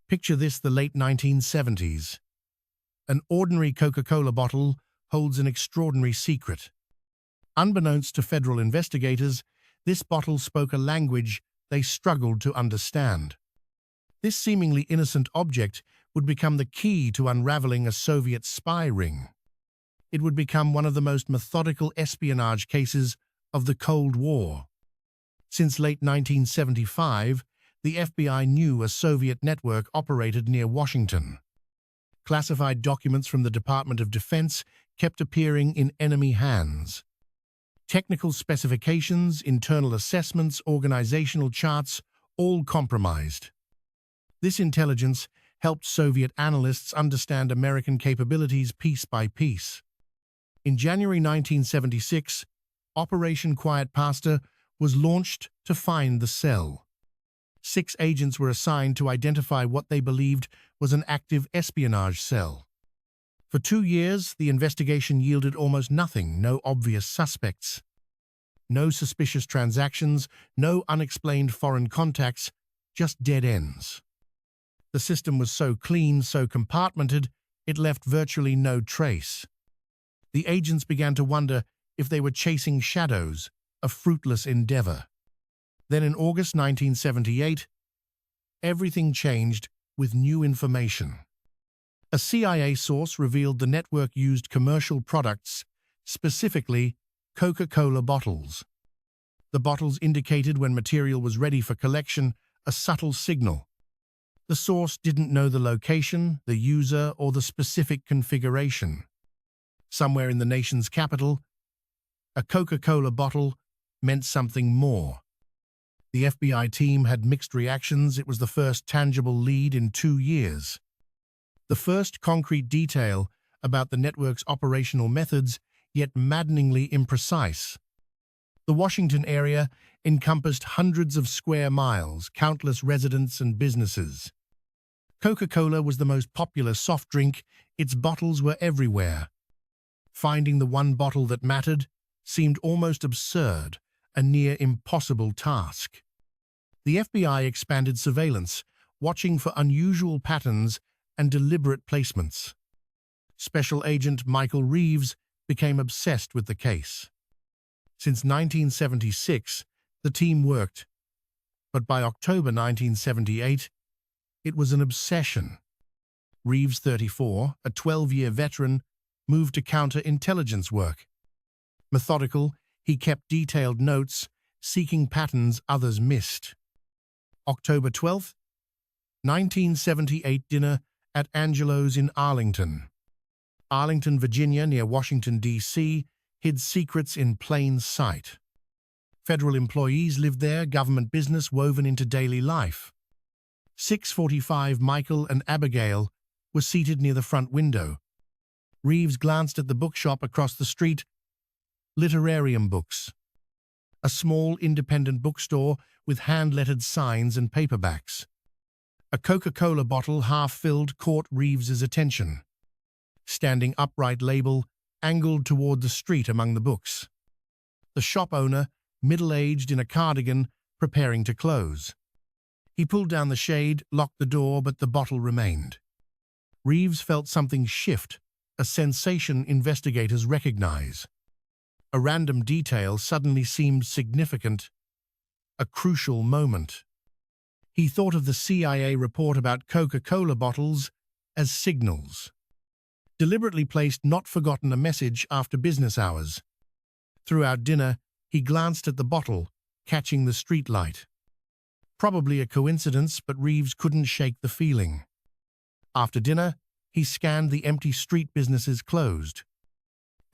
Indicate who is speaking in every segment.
Speaker 1: Picture this, the late 1970s. An ordinary Coca-Cola bottle holds an extraordinary secret. Unbeknownst to federal investigators, this bottle spoke a language they struggled to understand. This seemingly innocent object would become the key to unraveling a Soviet spy ring. It would become one of the most methodical espionage cases of the Cold War. Since late 1975, the FBI knew a Soviet network operated near Washington. Classified documents from the Department of Defense kept appearing in enemy hands. Technical specifications, internal assessments, organizational charts, all compromised. This intelligence helped Soviet analysts understand American capabilities piece by piece. In January 1976, Operation Quiet Pastor was launched to find the cell. 6 agents were assigned to identify what they believed was an active espionage cell. For 2 years, the investigation yielded almost nothing, no obvious suspects. No suspicious transactions, no unexplained foreign contacts, just dead ends. The system was so clean, so compartmented, it left virtually no trace. The agents began to wonder if they were chasing shadows, a fruitless endeavor. Then in August 1978, everything changed with new information. A CIA source revealed the network used commercial products, specifically Coca-Cola bottles. The bottles indicated when material was ready for collection, a subtle signal. The source didn't know the location, the user, or the specific configuration. Somewhere in the nation's capital, a Coca-Cola bottle meant something more. The FBI team had mixed reactions. It was the first tangible lead in 2 years. The first concrete detail about the network's operational methods, yet maddeningly imprecise. The Washington area encompassed hundreds of square miles, countless residents and businesses. Coca-Cola was the most popular soft drink. Its bottles were everywhere. Finding the one bottle that mattered seemed almost absurd, a near impossible task. The FBI expanded surveillance, watching for unusual patterns and deliberate placements. Special Agent Michael Reeves became obsessed with the case. Since 1976, the team worked, but by October 1978, it was an obsession. Reeves, 34, a 12-year veteran, moved to counterintelligence work. Methodical, he kept detailed notes, seeking patterns others missed. October 12, 1978, dinner at Angelo's in Arlington. Arlington, Virginia, near Washington, D.C., hid secrets in plain sight. Federal employees lived there, government business woven into daily life. 6:45, Michael and Abigail were seated near the front window. Reeves glanced at the bookshop across the street, Literarium Books, a small independent bookstore with hand-lettered signs and paperbacks. A Coca-Cola bottle, half-filled, caught Reeves's attention. Standing upright, label angled toward the street among the books. The shop owner, middle-aged, in a cardigan, preparing to close. He pulled down the shade, locked the door, but the bottle remained. Reeves felt something shift, a sensation investigators recognize. A random detail suddenly seemed significant, a crucial moment. He thought of the CIA report about Coca-Cola bottles as signals. Deliberately placed, not forgotten, a message after business hours. Throughout dinner, he glanced at the bottle, catching the streetlight. Probably a coincidence, but Reeves couldn't shake the feeling. After dinner, he scanned the empty street businesses closed.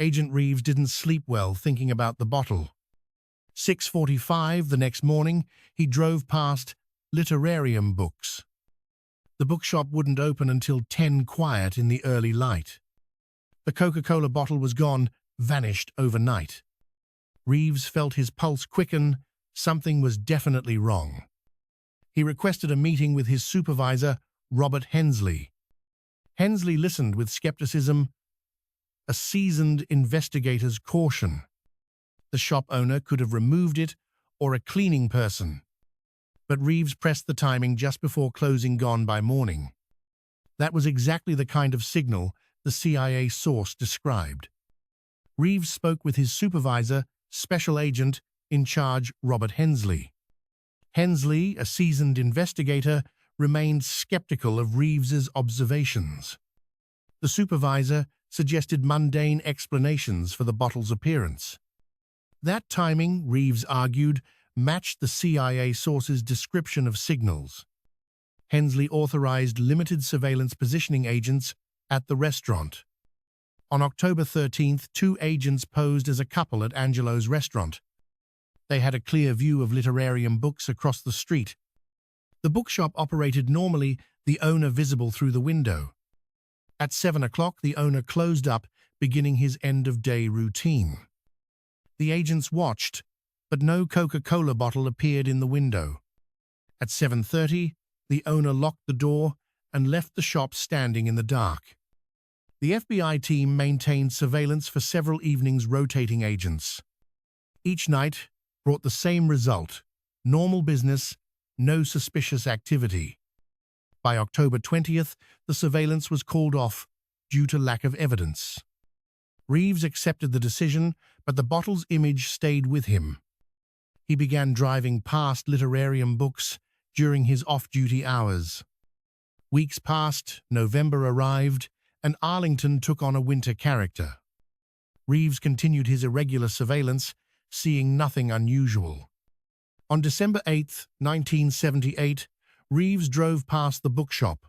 Speaker 1: Agent Reeves didn't sleep well thinking about the bottle. 6:45 the next morning, he drove past Literarium Books. The bookshop wouldn't open until 10 quiet in the early light. The Coca-Cola bottle was gone, vanished overnight. Reeves felt his pulse quicken. Something was definitely wrong. He requested a meeting with his supervisor, Robert Hensley. Hensley listened with skepticism, a seasoned investigator's caution. The shop owner could have removed it, or a cleaning person. but Reeves pressed the timing just before closing gone by morning. That was exactly the kind of signal the CIA source described. Reeves spoke with his supervisor, Special Agent in charge Robert Hensley. Hensley, a seasoned investigator, remained skeptical of Reeves's observations. The supervisor suggested mundane explanations for the bottle's appearance. That timing, Reeves argued, matched the CIA source's description of signals. Hensley authorized limited surveillance positioning agents at the restaurant. On October 13th, 2 agents posed as a couple at Angelo's restaurant. They had a clear view of literarium books across the street. The bookshop operated normally, the owner visible through the window. At 7 o'clock, the owner closed up, beginning his end-of-day routine. The agents watched, but no Coca-Cola bottle appeared in the window. At 7:30, the owner locked the door and left the shop standing in the dark. The FBI team maintained surveillance for several evenings, rotating agents. Each night brought the same result: normal business, no suspicious activity. By October 20th, the surveillance was called off due to lack of evidence. Reeves accepted the decision, but the bottle's image stayed with him. He began driving past literarium books during his off-duty hours. Weeks passed, November arrived, and Arlington took on a winter character. Reeves continued his irregular surveillance, seeing nothing unusual. On December 8, 1978, Reeves drove past the bookshop.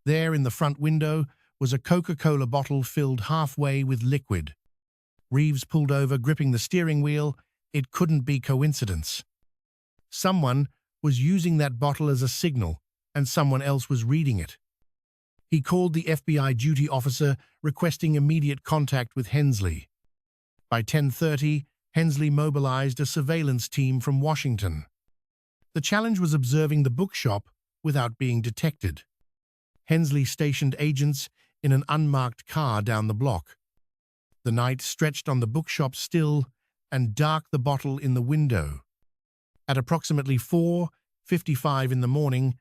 Speaker 1: There, in the front window, was a Coca-Cola bottle filled halfway with liquid. Reeves pulled over, gripping the steering wheel. It couldn't be coincidence. Someone was using that bottle as a signal, and someone else was reading it. He called the FBI duty officer, requesting immediate contact with Hensley. By 10:30, Hensley mobilized a surveillance team from Washington. The challenge was observing the bookshop without being detected. Hensley stationed agents in an unmarked car down the block. The night stretched on the bookshop still and dark, the bottle in the window. At approximately 4:55 in the morning,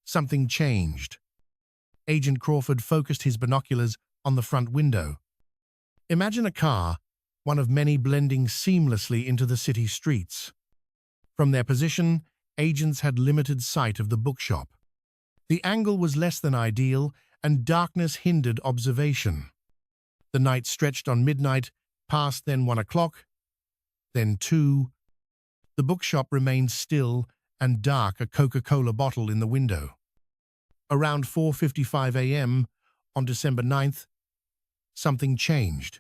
Speaker 1: something changed. Agent Crawford focused his binoculars on the front window. Imagine a car, one of many, blending seamlessly into the city streets. From their position, agents had limited sight of the bookshop. The angle was less than ideal, and darkness hindered observation. The night stretched on midnight, past then 1 o'clock, then 2. The bookshop remained still and dark, a Coca-Cola bottle in the window. Around 4:55 a.m. on December 9th, something changed.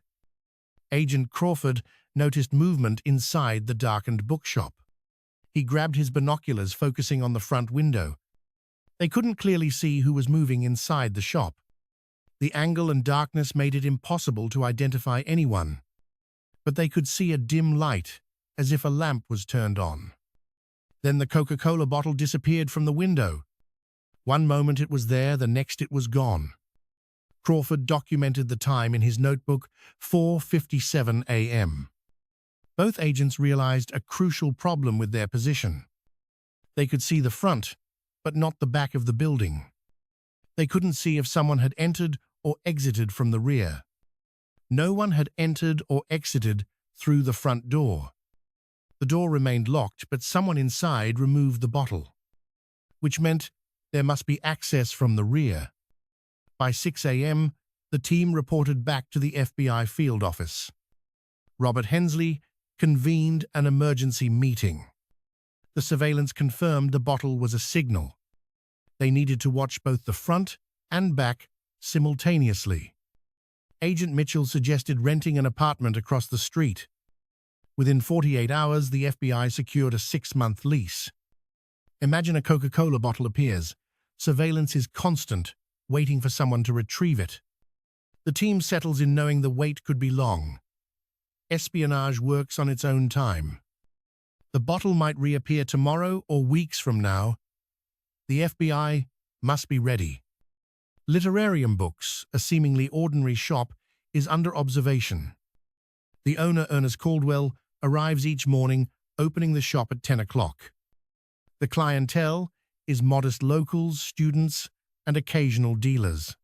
Speaker 1: Agent Crawford noticed movement inside the darkened bookshop. He grabbed his binoculars, focusing on the front window. They couldn't clearly see who was moving inside the shop. The angle and darkness made it impossible to identify anyone, but they could see a dim light, as if a lamp was turned on. Then the Coca-Cola bottle disappeared from the window. One moment it was there, the next it was gone. Crawford documented the time in his notebook, 4:57 a.m. Both agents realized a crucial problem with their position. They could see the front, but not the back of the building. They couldn't see if someone had entered or exited from the rear. No one had entered or exited through the front door. The door remained locked, but someone inside removed the bottle, which meant there must be access from the rear. By 6 a.m., the team reported back to the FBI field office. Robert Hensley convened an emergency meeting. The surveillance confirmed the bottle was a signal. They needed to watch both the front and back simultaneously. Agent Mitchell suggested renting an apartment across the street. Within 48 hours, the FBI secured a 6-month lease. Imagine a Coca-Cola bottle appears. Surveillance is constant, waiting for someone to retrieve it. The team settles in knowing the wait could be long. Espionage works on its own time. The bottle might reappear tomorrow or weeks from now. The FBI must be ready. Literarium Books, a seemingly ordinary shop, is under observation. The owner, Ernest Caldwell, arrives each morning, opening the shop at 10 o'clock. The clientele is modest locals, students, and occasional dealers.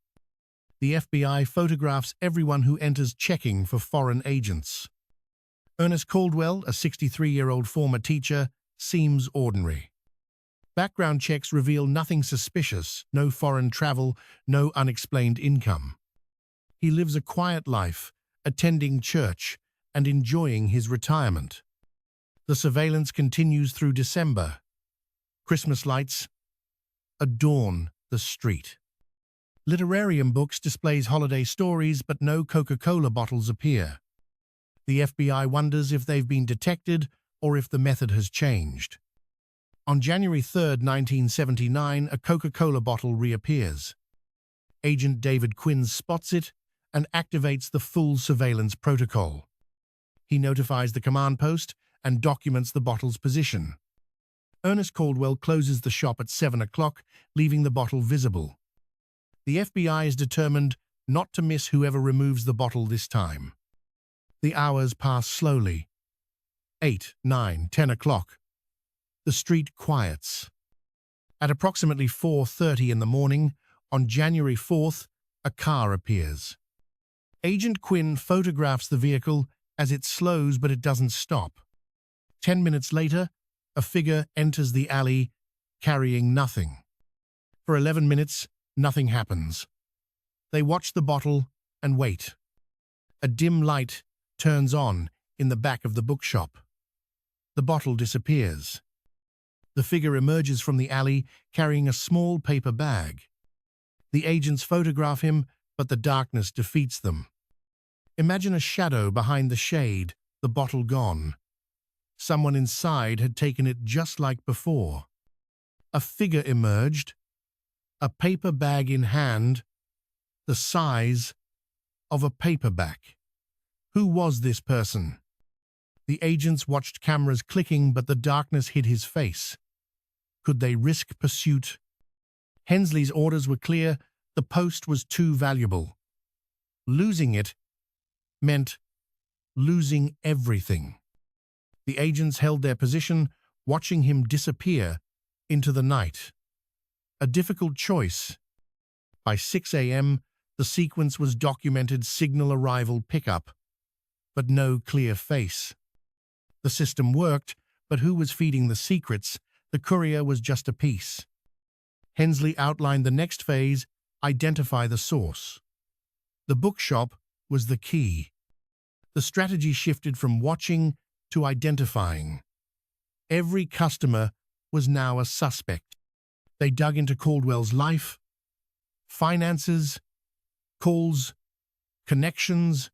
Speaker 1: The FBI photographs everyone who enters checking for foreign agents. Ernest Caldwell, a 63-year-old former teacher, seems ordinary. Background checks reveal nothing suspicious, no foreign travel, no unexplained income. He lives a quiet life, attending church and enjoying his retirement. The surveillance continues through December. Christmas lights adorn the street. Literarium books displays holiday stories, but no Coca-Cola bottles appear. The FBI wonders if they've been detected or if the method has changed. On January 3, 1979, a Coca-Cola bottle reappears. Agent David Quinn spots it and activates the full surveillance protocol. He notifies the command post and documents the bottle's position. Ernest Caldwell closes the shop at 7 o'clock, leaving the bottle visible. The FBI is determined not to miss whoever removes the bottle this time. The hours pass slowly. 8, 9, 10 o'clock. The street quiets. At approximately 4:30 in the morning, on January 4th, a car appears. Agent Quinn photographs the vehicle as it slows, but it doesn't stop. 10 minutes later, a figure enters the alley carrying nothing. For 11 minutes, nothing happens. They watch the bottle and wait. A dim light turns on in the back of the bookshop. The bottle disappears. The figure emerges from the alley carrying a small paper bag. The agents photograph him, but the darkness defeats them. Imagine a shadow behind the shade, the bottle gone. Someone inside had taken it just like before. A figure emerged, a paper bag in hand, the size of a paperback. Who was this person? The agents watched cameras clicking, but the darkness hid his face. Could they risk pursuit? Hensley's orders were clear. The post was too valuable. Losing it meant losing everything. The agents held their position, watching him disappear into the night. A difficult choice. By 6 a.m., the sequence was documented: signal arrival, pickup, but no clear face. The system worked, but who was feeding the secrets? The courier was just a piece. Hensley outlined the next phase: identify the source. The bookshop was the key. The strategy shifted from watching to identifying. Every customer was now a suspect. They dug into Caldwell's life, finances, calls, connections.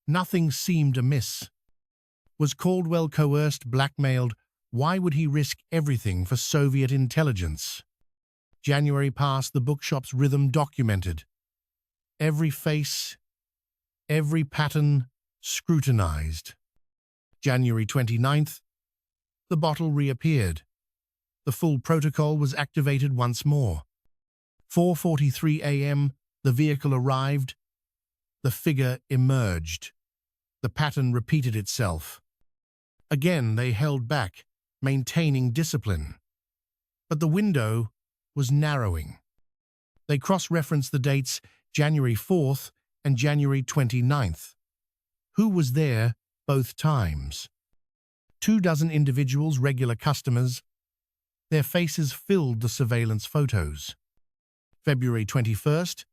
Speaker 1: Nothing seemed amiss. Was Caldwell coerced, blackmailed? Why would he risk everything for Soviet intelligence? January passed, the bookshop's rhythm documented. Every face, every pattern scrutinized. January 29th, the bottle reappeared. The full protocol was activated once more. 4:43 a.m., the vehicle arrived. The figure emerged. The pattern repeated itself. Again, they held back, maintaining discipline. But the window was narrowing. They cross-referenced the dates January 4th and January 29th. Who was there both times? 24 individuals, regular customers. Their faces filled the surveillance photos. February 21st,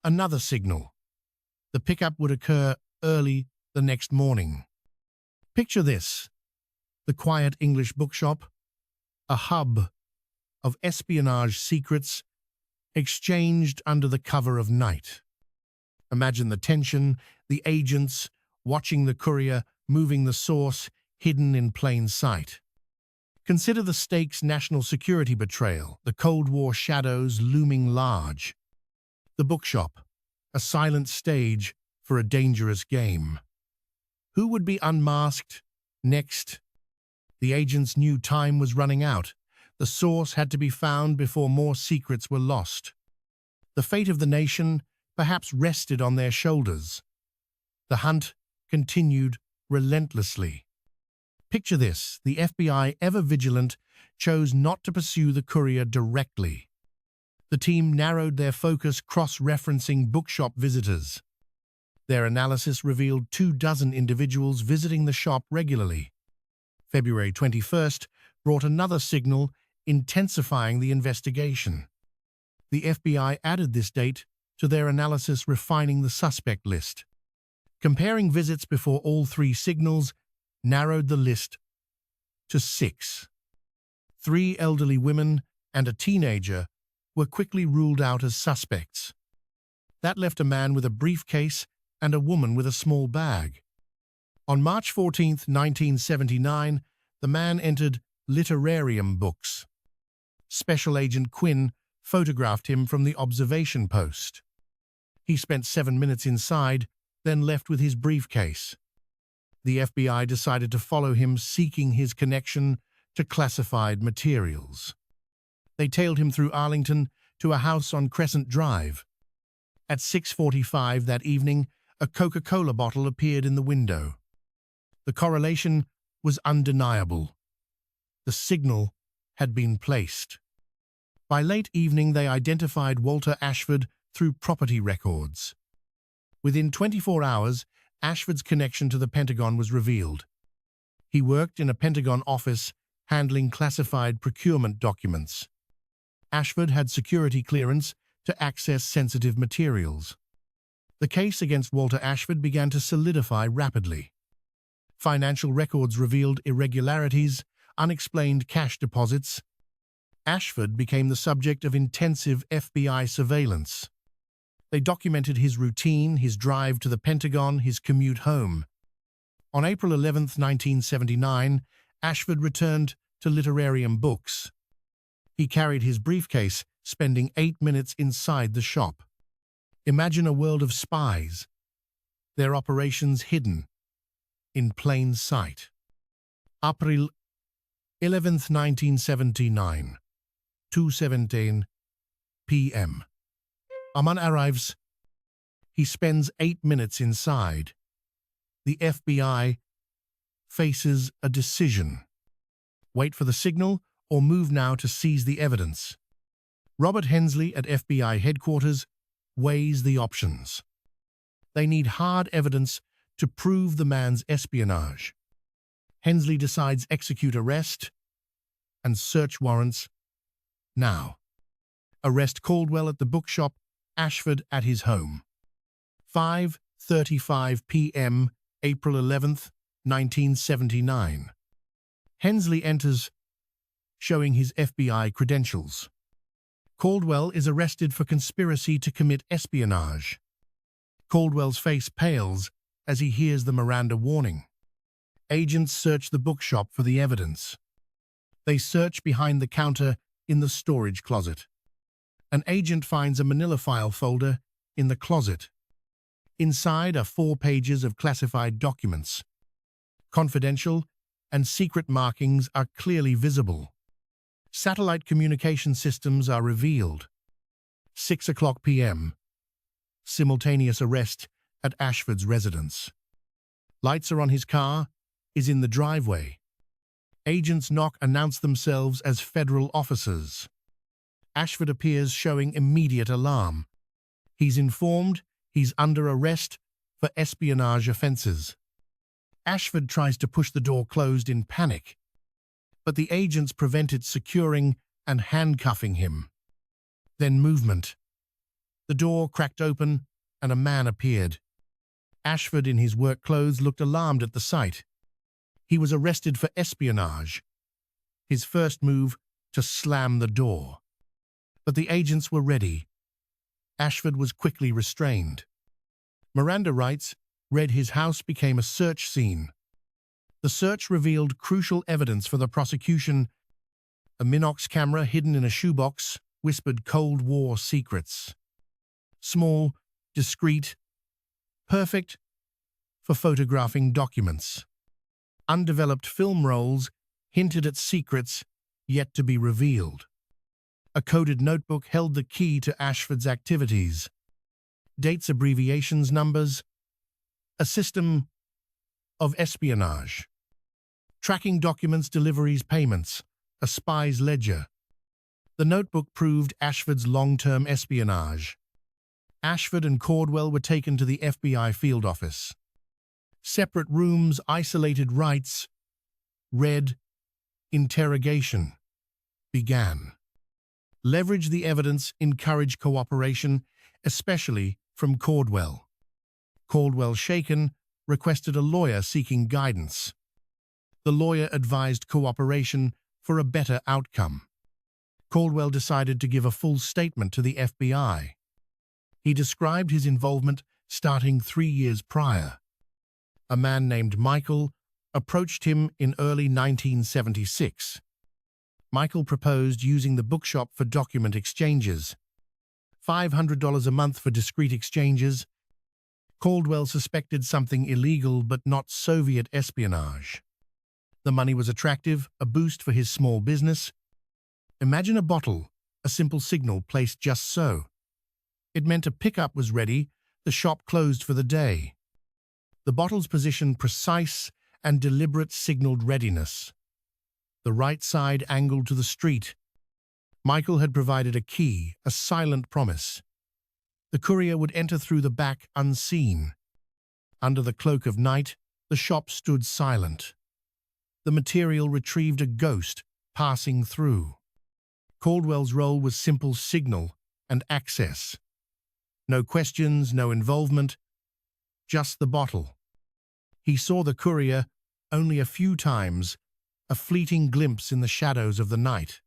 Speaker 1: another signal. The pickup would occur early the next morning. Picture this: the quiet English bookshop, a hub of espionage secrets exchanged under the cover of night. Imagine the tension, the agents watching the courier, moving the source, hidden in plain sight. Consider the stakes: national security betrayal, the Cold War shadows looming large. The bookshop, a silent stage for a dangerous game. Who would be unmasked next? The agents knew time was running out. The source had to be found before more secrets were lost. The fate of the nation perhaps rested on their shoulders. The hunt continued relentlessly. Picture this: the FBI, ever vigilant, chose not to pursue the courier directly. The team narrowed their focus, cross-referencing bookshop visitors. Their analysis revealed 24 individuals visiting the shop regularly. February 21st brought another signal, intensifying the investigation. The FBI added this date to their analysis, refining the suspect list. Comparing visits before all three signals narrowed the list to 6. 3 elderly women and a teenager were quickly ruled out as suspects. That left a man with a briefcase and a woman with a small bag. On March 14, 1979, the man entered Literarium Books. Special Agent Quinn photographed him from the observation post. He spent 7 minutes inside, then left with his briefcase. The FBI decided to follow him, seeking his connection to classified materials. They tailed him through Arlington to a house on Crescent Drive. At 6:45 that evening, a Coca-Cola bottle appeared in the window. The correlation was undeniable. The signal had been placed. By late evening, they identified Walter Ashford through property records. Within 24 hours, Ashford's connection to the Pentagon was revealed. He worked in a Pentagon office handling classified procurement documents. Ashford had security clearance to access sensitive materials. The case against Walter Ashford began to solidify rapidly. Financial records revealed irregularities, unexplained cash deposits. Ashford became the subject of intensive FBI surveillance. They documented his routine, his drive to the Pentagon, his commute home. On April 11, 1979, Ashford returned to Literarium Books. He carried his briefcase, spending 8 minutes inside the shop. Imagine a world of spies, their operations hidden in plain sight. April 11, 1979, 2:17 p.m. Aman arrives. He spends 8 minutes inside. The FBI faces a decision: wait for the signal or move now to seize the evidence. Robert Hensley at FBI headquarters weighs the options. They need hard evidence to prove the man's espionage. Hensley decides execute arrest and search warrants now. Arrest Caldwell at the bookshop, Ashford at his home. 5:35 p.m., April 11th, 1979. Hensley enters, showing his FBI credentials. Caldwell is arrested for conspiracy to commit espionage. Caldwell's face pales as he hears the Miranda warning. Agents search the bookshop for the evidence. They search behind the counter in the storage closet. An agent finds a manila file folder in the closet. Inside are 4 pages of classified documents. Confidential and secret markings are clearly visible. Satellite communication systems are revealed. 6:00 p.m. Simultaneous arrest at Ashford's residence. Lights are on. His car is in the driveway. Agents announce themselves as federal officers. Ashford appears, showing immediate alarm. He's informed he's under arrest for espionage offenses. Ashford tries to push the door closed in panic, but the agents prevent it, securing and handcuffing him. Then movement. The door cracked open and a man appeared. Ashford, in his work clothes, looked alarmed at the sight. He was arrested for espionage. His first move to slam the door. But the agents were ready. Ashford was quickly restrained. Miranda writes, read his house became a search scene. The search revealed crucial evidence for the prosecution. A Minox camera hidden in a shoebox whispered Cold War secrets. Small, discreet, perfect for photographing documents. Undeveloped film rolls hinted at secrets yet to be revealed. A coded notebook held the key to Ashford's activities. Dates, abbreviations, numbers. A system of espionage. tracking documents, deliveries, payments, a spy's ledger. The notebook proved Ashford's long-term espionage. Ashford and Caldwell were taken to the FBI field office. Separate rooms, isolated rights. Read, interrogation began. Leverage the evidence, encourage cooperation, especially from Caldwell. Caldwell, shaken, requested a lawyer seeking guidance. The lawyer advised cooperation for a better outcome. Caldwell decided to give a full statement to the FBI. He described his involvement starting 3 years prior. A man named Michael approached him in early 1976. Michael proposed using the bookshop for document exchanges. $500 a month for discreet exchanges. Caldwell suspected something illegal but not Soviet espionage. The money was attractive, a boost for his small business. Imagine a bottle, a simple signal placed just so. It meant a pickup was ready, the shop closed for the day. The bottle's position precise and deliberate signaled readiness. The right side angled to the street. Michael had provided a key, a silent promise. The courier would enter through the back unseen. Under the cloak of night, the shop stood silent. The material retrieved a ghost passing through. Caldwell's role was simple: signal and access. No questions, no involvement, just the bottle. He saw the courier only a few times, a fleeting glimpse in the shadows of the night.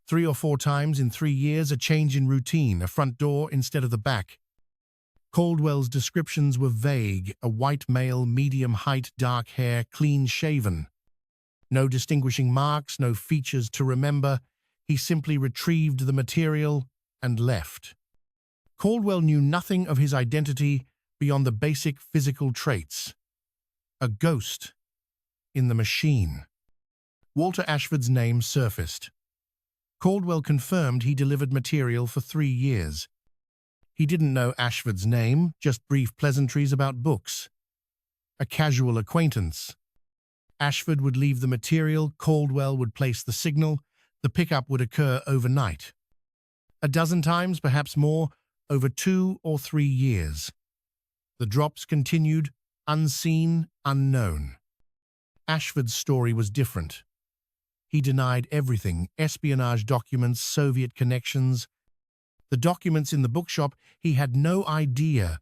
Speaker 1: 3 or 4 times in 3 years, a change in routine, a front door instead of the back. Caldwell's descriptions were vague: a white male, medium height, dark hair, clean-shaven. No distinguishing marks, no features to remember. He simply retrieved the material and left. Caldwell knew nothing of his identity beyond the basic physical traits. A ghost in the machine. Walter Ashford's name surfaced. Caldwell confirmed he delivered material for 3 years. He didn't know Ashford's name, just brief pleasantries about books. A casual acquaintance. Ashford would leave the material, Caldwell would place the signal, the pickup would occur overnight. A dozen times, perhaps more, over 2 or 3 years. The drops continued, unseen, unknown. Ashford's story was different. He denied everything: espionage documents, Soviet connections. The documents in the bookshop, he had no idea.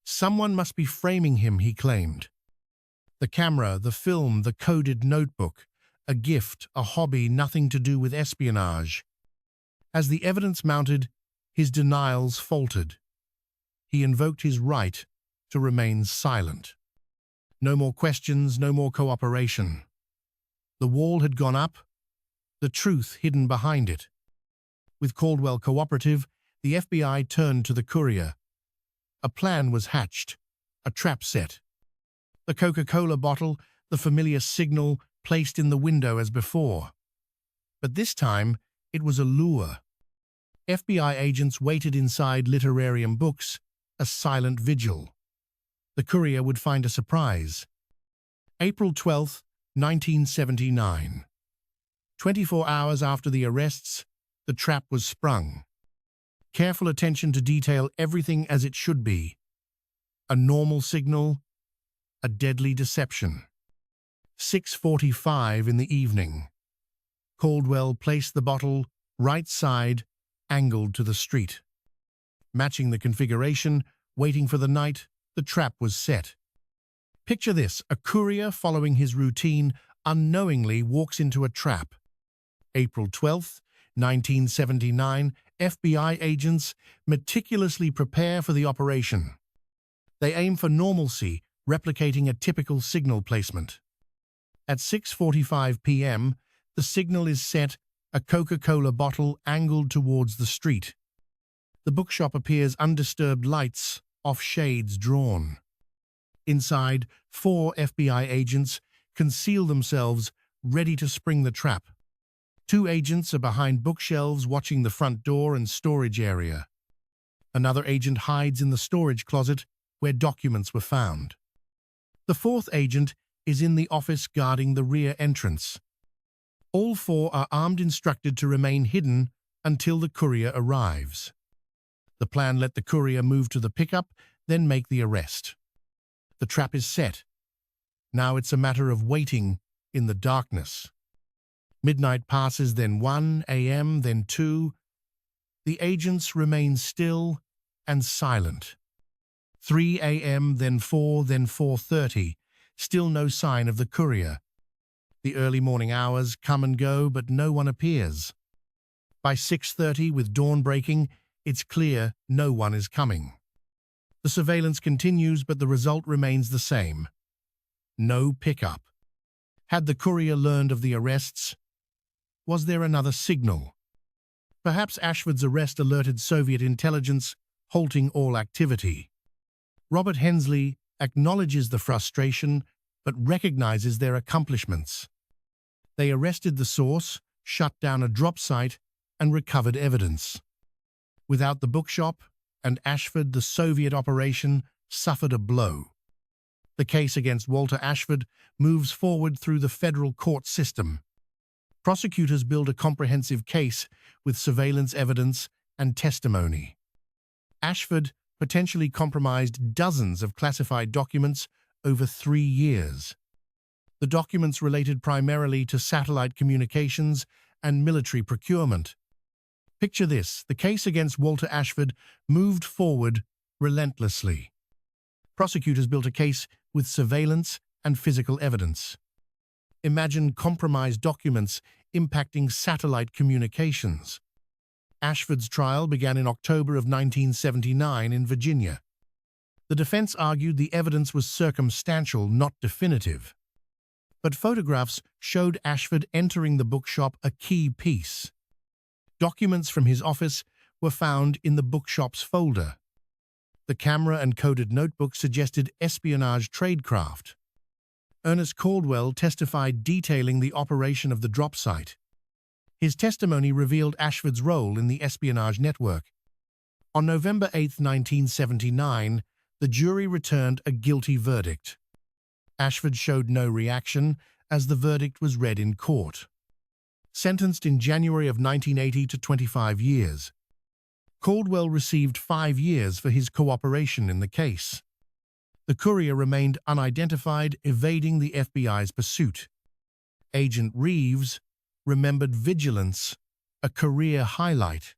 Speaker 1: Someone must be framing him, he claimed. The camera, the film, the coded notebook, a gift, a hobby, nothing to do with espionage. As the evidence mounted, his denials faltered. He invoked his right to remain silent. No more questions, no more cooperation. The wall had gone up, the truth hidden behind it. With Caldwell cooperative, the FBI turned to the courier. A plan was hatched, a trap set. The Coca-Cola bottle, the familiar signal, placed in the window as before. But this time, it was a lure. FBI agents waited inside literarium books, a silent vigil. The courier would find a surprise. April 12, 1979. 24 hours after the arrests, the trap was sprung. Careful attention to detail, everything as it should be. A normal signal, a deadly deception. 6:45 in the evening. Caldwell placed the bottle right side, angled to the street. Matching the configuration, waiting for the night, the trap was set. Picture this: a courier following his routine unknowingly walks into a trap. April 12, 1979, FBI agents meticulously prepare for the operation. They aim for normalcy, replicating a typical signal placement. At 6:45 p.m., the signal is set, a Coca-Cola bottle angled towards the street. The bookshop appears undisturbed, lights off, shades drawn. Inside, 4 FBI agents conceal themselves, ready to spring the trap. 2 agents are behind bookshelves watching the front door and storage area. Another agent hides in the storage closet where documents were found. The 4th agent is in the office guarding the rear entrance. All four are armed, instructed to remain hidden until the courier arrives. The plan: let the courier move to the pickup, then make the arrest. The trap is set. Now it's a matter of waiting in the darkness. Midnight passes, then 1 a.m., then 2. The agents remain still and silent. 3 a.m., then 4, then 4:30. Still no sign of the courier. The early morning hours come and go, but no one appears. By 6:30, with dawn breaking, it's clear no one is coming. The surveillance continues, but the result remains the same. No pickup. Had the courier learned of the arrests? Was there another signal? Perhaps Ashford's arrest alerted Soviet intelligence, halting all activity. Robert Hensley acknowledges the frustration, but recognizes their accomplishments. They arrested the source, shut down a drop site, and recovered evidence. Without the bookshop and Ashford, the Soviet operation suffered a blow. The case against Walter Ashford moves forward through the federal court system. Prosecutors build a comprehensive case with surveillance evidence and testimony. Ashford potentially compromised dozens of classified documents over 3 years. The documents related primarily to satellite communications and military procurement. Picture this: the case against Walter Ashford moved forward relentlessly. Prosecutors built a case with surveillance and physical evidence. Imagine compromised documents impacting satellite communications. Ashford's trial began in October of 1979 in Virginia. The defense argued the evidence was circumstantial, not definitive. But photographs showed Ashford entering the bookshop, a key piece. Documents from his office were found in the bookshop's folder. The camera and coded notebook suggested espionage tradecraft. Ernest Caldwell testified, detailing the operation of the drop site. His testimony revealed Ashford's role in the espionage network. On November 8, 1979, the jury returned a guilty verdict. Ashford showed no reaction as the verdict was read in court. Sentenced in January of 1980 to 25 years, Caldwell received 5 years for his cooperation in the case. The courier remained unidentified, evading the FBI's pursuit. Agent Reeves remembered vigilance, a career highlight.